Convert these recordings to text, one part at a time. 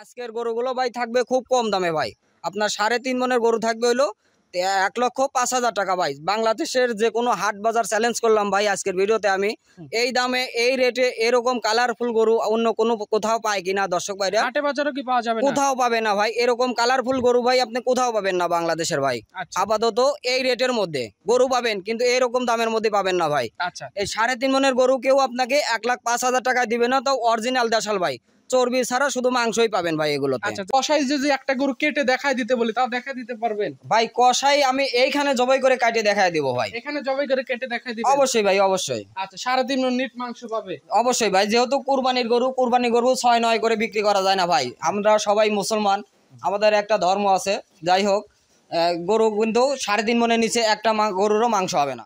আজকের গরুগুলো ভাই থাকবে খুব কম দামে ভাই। আপনার 3.5 মনের গরু থাকবে হইলো 1,05,000 টাকা ভাই। বাংলাদেশের যে কোনো হাট বাজার চ্যালেঞ্জ করলাম ভাই আজকের ভিডিওতে আমি। এই দামে এই রেটে এরকম কালারফুল গরু অন্য কোনো কোথাও পায় কিনা দর্শক ভাইরা? হাটে বাজারও কি পাওয়া যাবে না? কোথাও পাবে না ভাই, এরকম কালারফুল গরু ভাই আপনি কোথাও পাবেন না বাংলাদেশের ভাই। আচ্ছা আপাতত এই রেটের মধ্যে গরু পাবেন, কিন্তু এরকম দামের মধ্যে পাবেন না ভাই। আচ্ছা এই 3.5 মনের গরু কেউ আপনাকে 1,05,000 টাকায় দিবে না, তাও অরিজিনাল দেশাল ভাই। চর্বি ছাড়া শুধু মাংসই পাবেন ভাই এগুলোতে। আচ্ছা, কষাই যদি একটা গরু কেটে দেখাই দিতে বলি তাও দেখাই দিতে পারবেন? ভাই কষাই আমি এইখানে জবাই করে কাটিয়ে দেখায় দিব ভাই। এখানে জবাই করে কেটে দেখাই দিবেন? অবশ্যই ভাই, অবশ্যই। আচ্ছা, 3.5 মণ নিট মাংস পাবে? অবশ্যই ভাই, যেহেতু কুরবানির গরু, কুরবানি গরু 6-9 করে বিক্রি করা যায় না ভাই। আমরা সবাই মুসলমান, আমাদের একটা ধর্ম আছে। যাই হোক, গরু কিন্তু 3.5 মনের নিচে একটা গরুরও মাংস হবে না।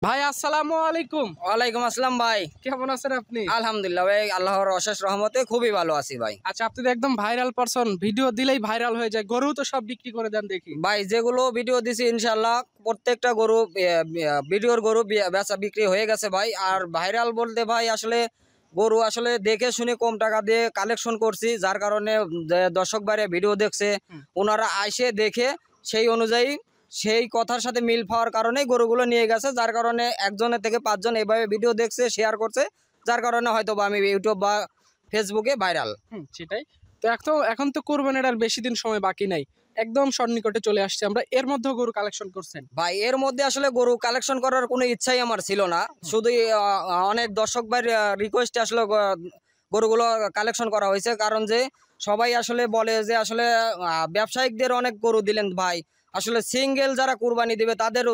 ভাই আসসালামু আলাইকুম। ওয়ালাইকুম আসসালাম ভাই, কেমন আছেন আপনি? আলহামদুলিল্লাহ ভাই, আল্লাহর অশেষ রহমতে খুবই ভালো আছি ভাই। আচ্ছা, আপনি তো একদম ভাইরাল পারসন, ভিডিও দিলেই ভাইরাল হয়ে যায়। গরু তো সব বিক্রি করে দেন দেখি। ভাই যেগুলো ভিডিও দিছি ইনশাল্লাহ প্রত্যেকটা গরু ভিডিওর গরু বেচা বিক্রি হয়ে গেছে ভাই। আর ভাইরাল বলতে ভাই আসলে গরু আসলে দেখে শুনে কম টাকা দিয়ে কালেকশন করছি, যার কারণে দর্শক বাইরে ভিডিও দেখছে, ওনারা আইসে দেখে সেই অনুযায়ী সেই কথার সাথে মিল পাওয়ার কারণে গরুগুলো নিয়ে গেছে, যার কারণে 1জনের থেকে 5জন এইভাবে ভিডিও দেখছে, শেয়ার করছে, যার কারণে হয়তো বা আমি ইউটিউব বা ফেসবুকে ভাইরাল। সেটাই তো। এখন তো কোরবানির আর বেশি দিন সময় বাকি নাই, একদম সন্নিকটে চলে আসছে আমরা। এর মধ্যে গরু কালেকশন করছেন ভাই? এর মধ্যে আসলে গরু কালেকশন করার কোনো ইচ্ছাই আমার ছিল না, শুধু অনেক দর্শক ভাইয়ের রিকোয়েস্টে আসলে গরুগুলো কালেকশন করা হয়েছে। কারণ যে সবাই আসলে বলে যে আসলে ব্যবসায়িকদের অনেক গরু দিলেন ভাই, আসলে সিঙ্গেল যারা কুরবানি দিবে তাদের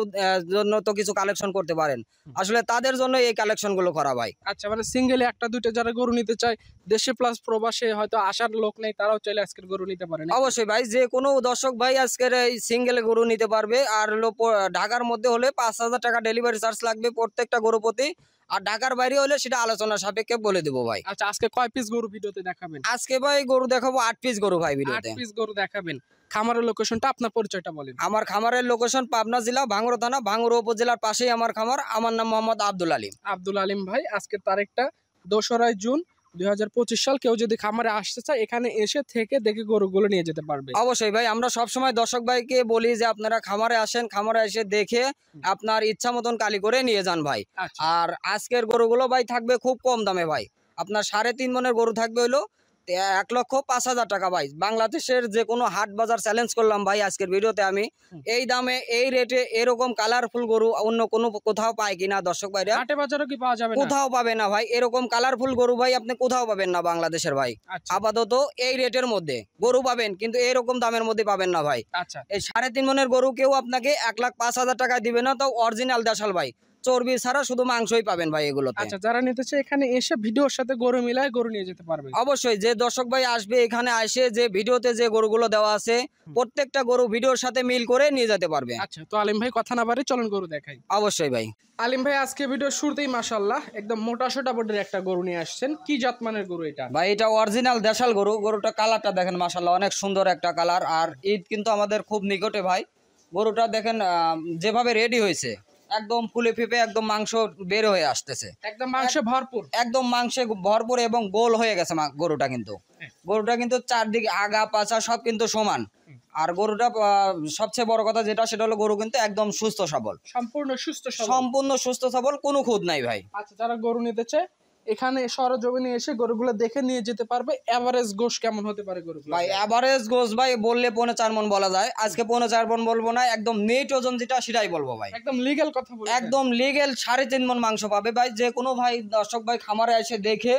জন্য তো কিছু কালেকশন করতে পারেন, আসলে তাদের জন্য এই কালেকশন গুলো করা ভাই। আচ্ছা, মানে সিঙ্গেলে একটা দুইটা যারা গরু নিতে চায়, দেশে প্লাস প্রবাসে হয়তো আসার লোক নেই, তারাও চাইলে আজকের গরু নিতে পারে। অবশ্যই ভাই, যে কোনো দর্শক ভাই আজকের এই সিঙ্গেল গরু নিতে পারবে। আর হলো ঢাকার মধ্যে হলে 5,000 টাকা ডেলিভারি চার্জ লাগবে প্রত্যেকটা গরু প্রতি, আর ঢাকার বাইরে হলে সেটা আলোচনা সাপেক্ষে বলে দেবো ভাই। আচ্ছা, আজকে কয় পিস গরু ভিডিওতে দেখাবেন? আজকে ভাই গরু দেখাবো 8 পিস গরু ভাই ভিডিওতে। 8 পিস গরু দেখাবেন। খামারের লোকেশনটা, আপনার পরিচয়টা বলেন। আমার খামারের লোকেশন পাবনা জেলা ভাঙ্গুড়া থানা, ভাঙ্গুড়া উপজেলার পাশেই আমার খামার। আমার নাম মোহাম্মদ আব্দুল আলিম। আব্দুল আলিম ভাই, আজকের তারিখটা 2রা জুন 2025 সাল। কেউ যদি খামারে আসতে চায় এখানে এসে থেকে দেখে গরুগুলো নিয়ে যেতে পারবে। অবশ্যই ভাই, আমরা সবসময় দর্শক ভাইকে বলি যে আপনারা খামারে আসেন, খামারে এসে দেখে আপনার ইচ্ছা মতন কালি করে নিয়ে যান ভাই। আচ্ছা। আর আজকের গরুগুলো ভাই থাকবে খুব কম দামে ভাই। আপনার 3.5 মনের গরু থাকবে হইলো 1,05,000 টাকা ভাই। বাংলাদেশের যে কোনো হাট বাজার চ্যালেঞ্জ করলাম ভাই আজকের ভিডিওতে আমি। এই দামে এই রেটে এরকম কালারফুল গরু অন্য কোনো কোথাও পায় কিনা দর্শক ভাইরা? হাটে বাজারও কি পাওয়া যাবে না? কোথাও পাবে না ভাই, এরকম কালারফুল গরু ভাই আপনি কোথাও পাবেন না বাংলাদেশের ভাই। আচ্ছা আপাতত এই রেটের মধ্যে গরু পাবেন, কিন্তু এরকম দামের মধ্যে পাবেন না ভাই। আচ্ছা এই 3.5 মনের গরু কেউ আপনাকে 1,05,000 টাকায় দিবে না, তাও অরিজিনাল দেশাল ভাই। চর্বি ছাড়া শুধু মাংসই পাবেন ভাই এগুলোতে। আচ্ছা, যারা নিতে চায় এখানে এসে ভিডিওর সাথে গরু মিলায় গরু নিয়ে যেতে পারবে। অবশ্যই, যে দর্শক ভাই আসবে এখানে আসে যে ভিডিওতে যে গরুগুলো দেওয়া আছে প্রত্যেকটা গরু ভিডিওর সাথে মিল করে নিয়ে যেতে পারবে। আচ্ছা, তো আলিম ভাই কথা না বাড়ি চলেন গরু দেখাই। অবশ্যই ভাই। আলিম ভাই, আজকে ভিডিও শুরুতেই মাশাআল্লাহ একদম মোটা সোটা বডির একটা গরু নিয়ে আসছেন। কি জাতমানের গরু এটা? ভাই এটা অরিজিনাল দেশাল গরু। গরুটা কালারটা দেখেন মাশাআল্লাহ, অনেক সুন্দর একটা কালার। আর ঈদ কিন্তু আমাদের খুব নিকটে ভাই। গরুটা দেখেন যেভাবে রেডি হয়েছে, একদম ফুলে ফেপে একদম মাংস বের হয়ে আসতেছে, একদম মাংসে ভরপুর, একদম মাংসে ভরপুর এবং গোল হয়ে গেছে গরুটা। কিন্তু গরুটা কিন্তু চারদিকে আগা পাছা সব কিন্তু সমান। আর গরুটা সবচেয়ে বড় কথা যেটা, সেটা হলো গরু কিন্তু একদম সুস্থ সবল, সম্পূর্ণ সুস্থ সবল। সম্পূর্ণ সুস্থ সবল, কোনো খুঁত নাই ভাই। আচ্ছা, যারা গরু নিতে চায় এখানে সরজমিনে এসে গরুগুলো দেখে নিয়ে যেতে পারবে। এভারেজ গোশ কেমন হতে পারে গরুগুলো? ভাই এভারেজ গোস ভাই বললে 4.5 মণ বলা যায়। আজকে 4.5 মণ বলবো না, একদম নেট ওজন যেটা সেটাই বলবো ভাই। একদম লিগ্যাল কথা বলবো, একদম লিগেল 3.5 মণ মাংস পাবে ভাই। যে কোনো ভাই দর্শক ভাই খামারে এসে দেখে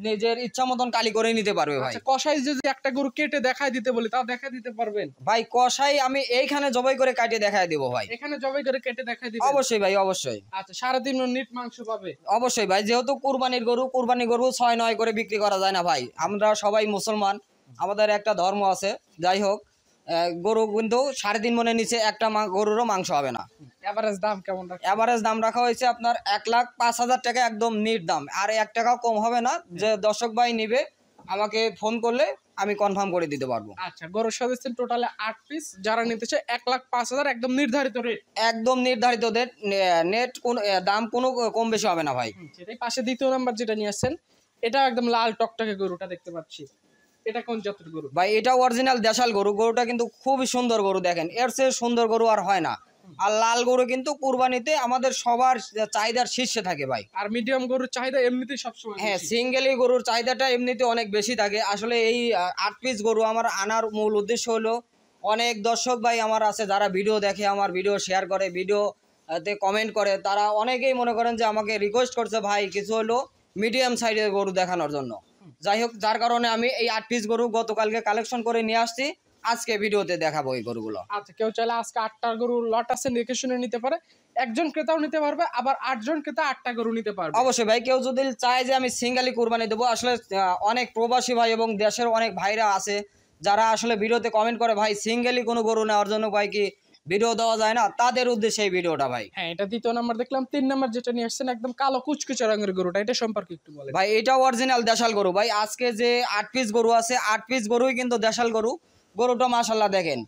নিজের ইচ্ছা মতন কালি করে নিতে পারবে ভাই। আচ্ছা, কষাই যদি একটা গরু কেটে দেখাই দিতে বলি তাও দেখাই দিতে পারবেন? ভাই কষাই আমি এইখানে জবাই করে কাটিয়ে দেখায় দিব ভাই। এখানে জবাই করে কেটে দেখাই দিবেন? অবশ্যই ভাই, অবশ্যই। আচ্ছা, 3.5 মণ নিট মাংস পাবে? অবশ্যই ভাই, যেহেতু কুরবানির গরু, কুরবানি গরু 6-9 করে বিক্রি করা যায় না ভাই। আমরা সবাই মুসলমান, আমাদের একটা ধর্ম আছে। যাই হোক, গরু কিন্তু 3.5 মনের নিচে একটা গরুরও মাংস হবে না। এভারেজ দাম কেমন রাখা? এভারেজ দাম রাখা হয়েছে আপনার 1,05,000 টাকা, একদম নিট দাম। আর 1 টাকাও কম হবে না। যে দর্শক ভাই নিবে আমাকে ফোন করলে আমি কনফার্ম করে দিতে পারবো। আচ্ছা, গরুর সাজেছেন টোটালে 8 পিস। যারা নিতে চায় 1,05,000 একদম নির্ধারিত রেট। একদম নির্ধারিত নেট কোন দাম কোনো কম বেশি হবে না ভাই। সেটাই। পাশে দ্বিতীয় নাম্বার যেটা নিয়ে আসছেন, এটা একদম লাল টকটকে গরুটা দেখতে পাচ্ছি। এটা কোন জাতের গরু? ভাই এটা অরিজিনাল দেশাল গরু, গরুটা কিন্তু খুবই সুন্দর গরু, দেখেন এর চেয়ে সুন্দর গরু আর হয় না। আর লাল গরু কিন্তু কুরবানিতে আমাদের সবার চাহিদার শীর্ষে থাকে ভাই। আর মিডিয়াম গরুর চাহিদা এমনিতেই সবসময় হ্যাঁ, বেশি। সিঙ্গেলি গরুর চাহিদাটা এমনিতে অনেক বেশি থাকে। আসলে এই 8 পিস গরু আমার আনার মূল উদ্দেশ্য হলো, অনেক দর্শক ভাই আমার আছে যারা ভিডিও দেখে, আমার ভিডিও শেয়ার করে, ভিডিওতে কমেন্ট করে, তারা অনেকেই মনে করেন যে আমাকে রিকোয়েস্ট করছে ভাই কিছু হলো মিডিয়াম সাইজের গরু দেখানোর জন্য। যাই হোক, যার কারণে আমি এই 8 পিস গরু গতকালকে কালেকশন করে নিয়ে আসছি, আজকে ভিডিওতে দেখাবো এই গরুগুলো। আচ্ছা, কেউ চাইলে আজকে 8টা গরুর লট আছে, দেখে শুনে নিতে পারে। একজন ক্রেতাও নিতে পারবে, আবার 8 জন ক্রেতা 8টা গরু নিতে পারবে। অবশ্যই ভাই, কেউ যদি চায় যে আমি সিঙ্গেলি কুরবানি দেবো, আসলে অনেক প্রবাসী ভাই এবং দেশের অনেক ভাইরা আছে যারা আসলে ভিডিওতে কমেন্ট করে ভাই সিঙ্গেলি কোনো গরু নেওয়ার জন্য ভাই কি ভিডিও দেওয়া যায় না, তাদের উদ্দেশ্যে এই ভিডিওটা ভাই। হ্যাঁ, এটা দ্বিতীয় নাম্বার দেখলাম। 3 নাম্বার যেটা নিয়ে আসছেন একদম কালো কুচকুচে রঙের গরুটা, এটা সম্পর্কে একটু বলেন। ভাই এটা অরিজিনাল দেশাল গরু ভাই। আজকে যে 8 পিস গরু আছে, 8 পিস গরুই কিন্তু দেশাল গরু। গরুটা মাশাল্লাহ দেখেন,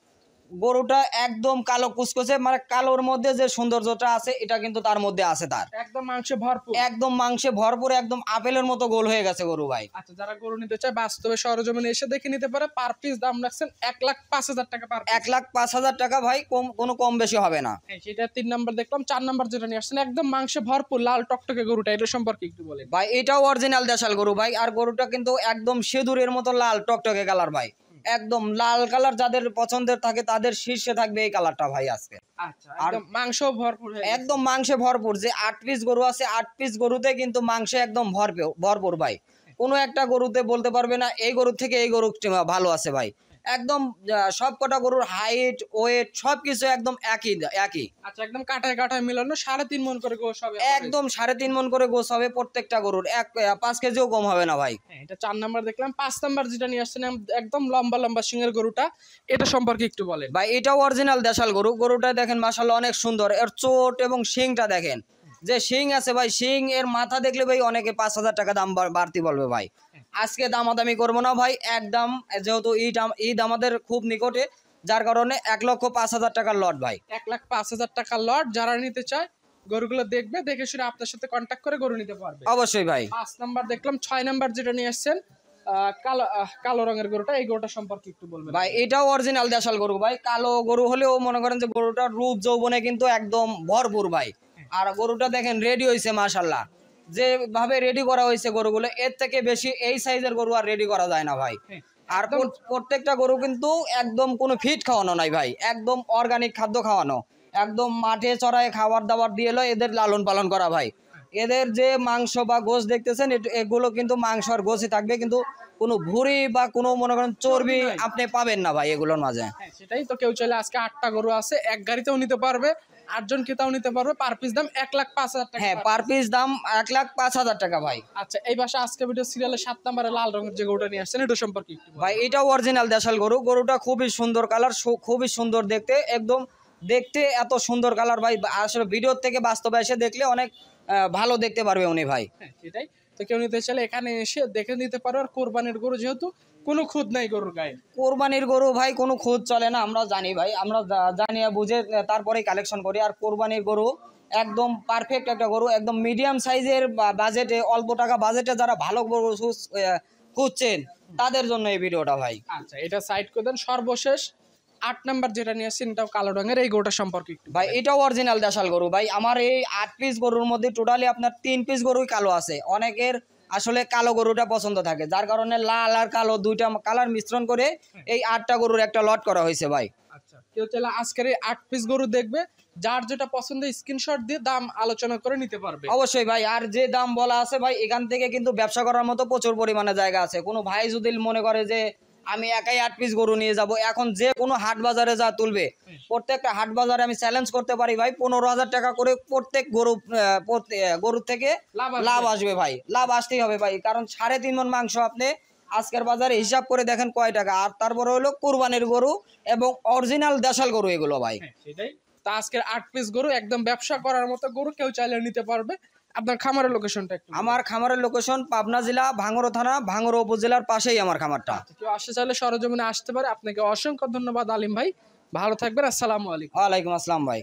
গরুটা একদম কালো কুচকুচে, মানে কালোর মধ্যে যে সৌন্দর্যটা আছে এটা কিন্তু তার মধ্যে আছে, তার একদম মাংসে ভরপুর। একদম মাংসে ভরপুর, একদম আপেলের মতো গোল হয়ে গেছে গরু ভাই। আচ্ছা, যারা গরু নিতে চায় বাস্তবে সরজমিনে এসে দেখে নিতে পারে। পার পিস দাম রাখছেন 1,05,000 টাকা পার পিস। 1,05,000 টাকা ভাই, কোনো কম বেশি হবে না। হ্যাঁ, সেটা 3 নাম্বার দেখলাম। 4 নাম্বার যেটা নিয়ে আসছেন একদম মাংসে ভরপুর লাল টকটকে গরুটা, এটা সম্পর্কে একটু বলেন। ভাই এটাও অরিজিনাল দেশাল গরু ভাই, আর গরুটা কিন্তু একদম সিঁদুরের মতো লাল টকটকে কালার ভাই। একদম লাল কালার যাদের পছন্দের থাকে তাদের শীর্ষে থাকবে এই কালারটা ভাই আজকে। আচ্ছা, একদম মাংস ভরপুর হয়ে গেছে। একদম মাংসে ভরপুর। যে 8 পিস গরু আছে, 8 পিস গরুতে কিন্তু মাংসে একদম ভরপুর ভাই। কোনো একটা গরুতে বলতে পারবে না এই গরু থেকে এই গরু ভালো আছে ভাই। একদম সব কটা গরুর হাইট ওয়েট সবকিছু একদম একই। আচ্ছা, একদম কাটায় কাটায় মিলানো 3.5 মণ করে গোশ হবে। একদম 3.5 মণ করে গোছ হবে প্রত্যেকটা গরুর, 5 কেজিও কম হবে না ভাই। হ্যাঁ, এটা 4 নাম্বার দেখলাম। 5 নাম্বার যেটা নিয়ে আসছেন একদম লম্বা লম্বা সিংহের গরুটা, এটা সম্পর্কে একটু বলেন। ভাই এটাও অরিজিনাল দেশাল গরু। গরুটা দেখেন মাশাআল্লাহ অনেক সুন্দর, এর চোট এবং শিংটা দেখেন, যে শিং আছে ভাই, শিং এর মাথা দেখলে ভাই অনেকে 5,000 টাকা দাম বাড়তি বলবে ভাই। আজকে দামাদামি করবো না ভাই, একদম যেহেতু ঈদ আমাদের খুব নিকটে, যার কারণে 1,05,000 টাকার লট ভাই। 1,05,000 টাকা লট। যারা নিতে চায় গরুগুলো দেখবে, দেখে শুনে আপনার সাথে কন্ট্যাক্ট করে গরু নিতে পারবে। অবশ্যই ভাই। 5 নাম্বার দেখলাম। 6 নাম্বার যেটা নিয়ে আসছেন কালো রঙের গরুটা, এই গরুটা সম্পর্কে একটু বলবেন ভাই এটাও অরিজিনাল দেশাল গরু ভাই। কালো গরু হলেও মনে করেন যে গরুটার রূপ যৌবনে কিন্তু একদম ভরপুর ভাই। আর গরুটা দেখেন রেডি হয়েছে মাশাআল্লাহ, যেভাবে রেডি করা হয়েছে গরুগুলো, এর থেকে বেশি এই সাইজের গরু আর রেডি করা যায় না ভাই। আর প্রত্যেকটা গরু কিন্তু একদম কোনো ফিট খাওয়ানো নাই ভাই, একদম অর্গানিক খাদ্য খাওয়ানো, একদম মাঠে চড়ায় খাবার দাবার দিয়ে এলো এদের লালন পালন করা ভাই। এদের যে মাংস বা গোশ দেখতেছেন এগুলো কিন্তু মাংস আর গোশই থাকবে, কিন্তু কোনো ভুঁড়ি বা কোনো মনে করেন চর্বি আপনি পাবেন না ভাই এগুলোর মাঝে। হ্যাঁ, সেটাই তো। কেউ চাইলে আজকে 8টা গরু আছে, এক গাড়িতেও নিতে পারবে, 8 জন ক্রেতাও নিতে পারবে। পার পিস দাম 1,05,000 টাকা। হ্যাঁ, পার পিস দাম 1,05,000 টাকা ভাই। আচ্ছা, এই বাসা আজকে ভিডিও সিরিয়ালের 7 নম্বরে লাল রঙের যে গরুটা নিয়ে আসছেন, এটা সম্পর্কে একটু বলেন। ভাই এটাও অরিজিনাল দেশাল গরু। গরুটা খুবই সুন্দর কালার, খুবই সুন্দর দেখতে, একদম দেখতে এত সুন্দর কালার ভাই, আসলে ভিডিওর থেকে বাস্তবে এসে দেখলে অনেক ভালো দেখতে পারবে উনি ভাই। হ্যাঁ, সেটাই তো। কেউ নিতে চাইলে এখানে এসে দেখে নিতে পারো। আর কোরবানির গরু যেহেতু কোনো খুদ নাই গরুর গায়ে। কোরবানির গরু ভাই কোনো খুদ চলে না, আমরা জানি ভাই, আমরা জানি বুঝে তারপরেই কালেকশন করি। আর কোরবানির গরু একদম পারফেক্ট একটা গরু, একদম মিডিয়াম সাইজের বাজেটে, অল্প টাকা বাজেটে যারা ভালো গরু খুঁজছেন তাদের জন্য এই ভিডিওটা ভাই। আচ্ছা, এটা সাইড করে দেন। সর্বশেষ 8 নাম্বার যেটা নিয়ে আসছেন, এটাও কালো রঙের, এই গরুটা সম্পর্কে একটু ভাই এটাও অরিজিনাল দেশাল গরু ভাই। আমার এই 8 পিস গরুর মধ্যে টোটালি আপনার 3 পিস গরুই কালো আছে। অনেকের আসলে কালো গরুটা পছন্দ থাকে, যার কারণে লাল আর কালো দুইটা কালার মিশ্রণ করে এই 8টা গরুর একটা লট করা হয়েছে ভাই। আচ্ছা, কেউ চাইলে আজকের এই 8 পিস গরু দেখবে, যার যেটা পছন্দ স্ক্রিনশট দিয়ে দাম আলোচনা করে নিতে পারবে। অবশ্যই ভাই, আর যে দাম বলা আছে ভাই, এখান থেকে কিন্তু ব্যবসা করার মতো প্রচুর পরিমাণে জায়গা আছে। কোনো ভাই যদি মনে করে যে আমি একাই 8 পিস গরু নিয়ে যাব, এখন যে কোনো হাট বাজারে যা তুলবে, প্রত্যেকটা হাট বাজারে আমি চ্যালেঞ্জ করতে পারি ভাই 15,000 টাকা করে প্রত্যেক গরু থেকে লাভ আসবে ভাই। লাভ আসতেই হবে ভাই, কারণ 3.5 মণ মাংস আপনি আজকের বাজারে হিসাব করে দেখেন কয় টাকা। আর তারপরে হলো কুরবানির গরু এবং অরিজিনাল দেশাল গরু এগুলো ভাই। সেটাই তো। আজকের 8 পিস গরু একদম ব্যবসা করার মতো গরু, কেউ চাইলে নিতে পারবে। আপনার খামারের লোকেশনটা একটু। আমার খামারের লোকেশন পাবনা জেলা ভাঙ্গুড়া থানা, ভাঙ্গুড়া উপজেলার পাশেই আমার খামারটা। কেউ আসতে চাইলে সরজমিনে আসতে পারে। আপনাকে অসংখ্য ধন্যবাদ আলিম ভাই, ভালো থাকবেন। আসসালামু আলাইকুম। ওয়ালাইকুম আসসালাম ভাই।